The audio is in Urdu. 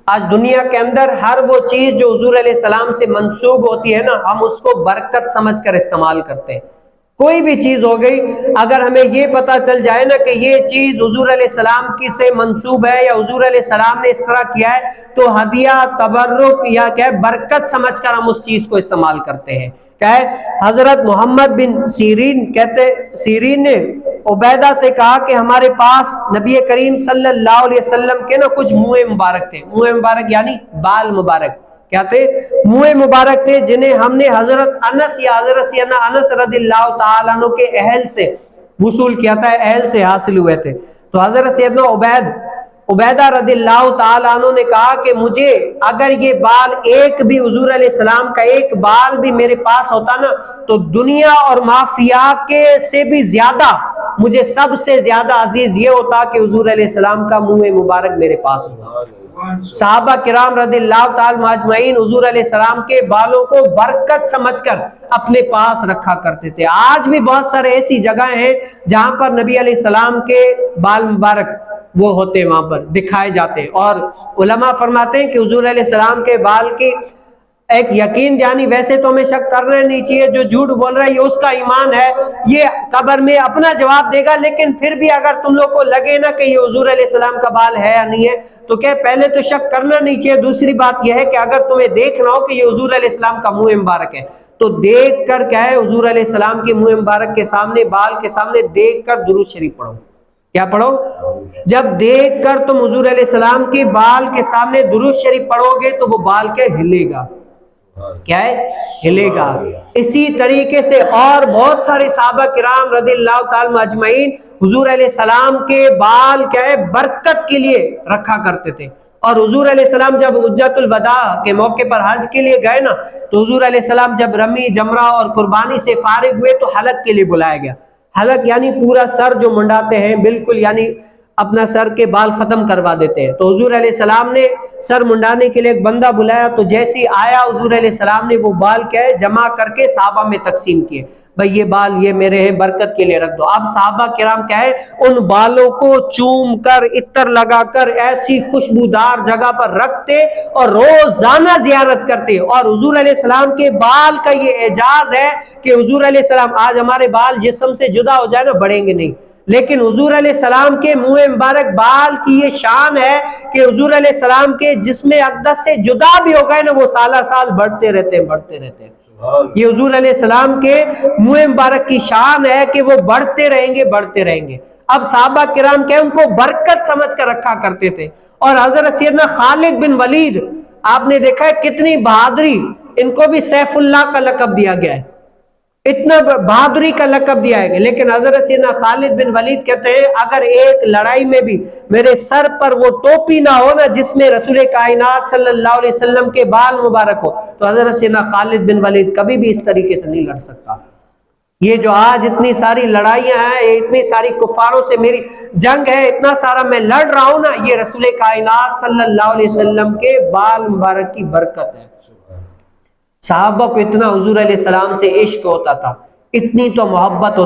آج دنیا کے اندر ہر وہ چیز جو حضور علیہ السلام سے منسوب ہوتی ہے نا، ہم اس کو برکت سمجھ کر استعمال کرتے ہیں۔ کوئی بھی چیز ہو گئی، اگر ہمیں یہ پتا چل جائے نا کہ یہ چیز حضور علیہ السلام کی سے منسوب ہے یا حضور علیہ السلام نے اس طرح کیا ہے، تو ہدیہ، تبرک یا کیا ہے برکت سمجھ کر ہم اس چیز کو استعمال کرتے ہیں۔ کیا ہے، حضرت محمد بن سیرین نے عبیدہ سے کہا کہ ہمارے پاس نبی کریم صلی اللہ علیہ وسلم کے نا کچھ منہ مبارک تھے۔ منہ مبارک یعنی بال مبارک، کیا تھے؟ منہ مبارک تھے، جنہیں ہم نے حضرت انس یا حضرت سیدنا انس رضی اللہ تعالیٰ عنہ کے اہل سے وصول کیا تھا، اہل سے حاصل ہوئے تھے۔ تو حضرت سیدنا عبیدہ رضی اللہ تعالیٰ عنہ نے کہا کہ مجھے اگر یہ بال ایک بھی حضور علیہ السلام کا ایک بال بھی میرے پاس ہوتا نا، تو دنیا اور مافیا کے سے بھی زیادہ مجھے سب سے زیادہ عزیز یہ ہوتا کہ حضور علیہ السلام کا منہ مبارک میرے پاس ہوتا۔ صحابہ کرام رضی اللہ تعالی اجمعین حضور علیہ السلام کے بالوں کو برکت سمجھ کر اپنے پاس رکھا کرتے تھے۔ آج بھی بہت سارے ایسی جگہیں ہیں جہاں پر نبی علیہ السلام کے بال مبارک وہ ہوتے ہیں، وہاں پر دکھائے جاتے ہیں، اور علماء فرماتے ہیں کہ حضور علیہ السلام کے بال کی ایک یقین یعنی ویسے تو ہمیں شک کرنا نہیں چاہیے، جو جھوٹ بول رہا ہے یہ اس کا ایمان ہے، یہ قبر میں اپنا جواب دے گا، لیکن پھر بھی اگر تم لوگ کو لگے نا کہ یہ حضور علیہ السلام کا بال ہے یا نہیں ہے تو کہ پہلے تو شک کرنا نہیں چاہیے۔ دوسری بات یہ ہے کہ اگر تمہیں دیکھنا ہو کہ یہ حضور علیہ السلام کا منہ مبارک ہے تو دیکھ کر کیا ہے، حضور علیہ السلام کے منہ مبارک کے سامنے، بال کے سامنے دیکھ کر درود شریف پڑھو۔ کیا پڑھو؟ جب دیکھ کر تم حضور علیہ السلام کے بال کے سامنے درود شریف پڑھو گے تو وہ بال کیا ہلے گا، کیا ہے، ہلے گا۔ اسی طریقے سے اور بہت سارے صحابہ کرام رضی اللہ تعالی اجمعین حضور علیہ السلام کے بال کیا ہے برکت کے لیے رکھا کرتے تھے، اور حضور علیہ السلام جب حجۃ الوداع کے موقع پر حج کے لیے گئے نا تو حضور علیہ السلام جب رمی، جمرہ اور قربانی سے فارغ ہوئے تو حلق کے لیے بلایا گیا۔ حلق یعنی پورا سر جو منڈاتے ہیں، بالکل یعنی اپنا سر کے بال ختم کروا دیتے ہیں۔ تو حضور علیہ السلام نے سر منڈانے کے لیے ایک بندہ بلایا، تو جیسی آیا حضور علیہ السلام نے وہ بال کیا ہے جمع کر کے صحابہ میں تقسیم کیے، بھئی یہ بال یہ میرے ہیں، برکت کے لیے رکھ دو۔ اب صحابہ کرام کیا ہے ان بالوں کو چوم کر، عطر لگا کر ایسی خوشبودار جگہ پر رکھتے اور روزانہ زیارت کرتے، اور حضور علیہ السلام کے بال کا یہ اعجاز ہے کہ حضور علیہ السلام، آج ہمارے بال جسم سے جدا ہو جائے نا بڑھیں گے نہیں، لیکن حضور علیہ السلام کے منہ مبارک بال کی یہ شان ہے کہ حضور علیہ السلام کے جسم اقدس سے جدا بھی ہو گئے نا وہ سالہ سال بڑھتے رہتے ہیں۔ یہ حضور علیہ السلام کے منہ مبارک کی شان ہے کہ وہ بڑھتے رہیں گے۔ اب صحابہ کرام کے ان کو برکت سمجھ کر رکھا کرتے تھے۔ اور حضرت سیدنا خالد بن ولید، آپ نے دیکھا ہے کتنی بہادری، ان کو بھی سیف اللہ کا لقب دیا گیا ہے، اتنا بہادری کا لقب دیا ہے، لیکن حضرت سیدنا خالد بن ولید کہتے ہیں اگر ایک لڑائی میں بھی میرے سر پر وہ ٹوپی نہ ہو نا جس میں رسول کائنات صلی اللہ علیہ وسلم کے بال مبارک ہو، تو حضرت سیدنا خالد بن ولید کبھی بھی اس طریقے سے نہیں لڑ سکتا۔ یہ جو آج اتنی ساری لڑائیاں ہیں، اتنی ساری کفاروں سے میری جنگ ہے، اتنا سارا میں لڑ رہا ہوں نا، یہ رسول کائنات صلی اللہ علیہ وسلم کے بال مبارک کی برکت ہے۔ صحابہ کو اتنا حضور علیہ السلام سے عشق ہوتا تھا، اتنی تو محبت ہوتا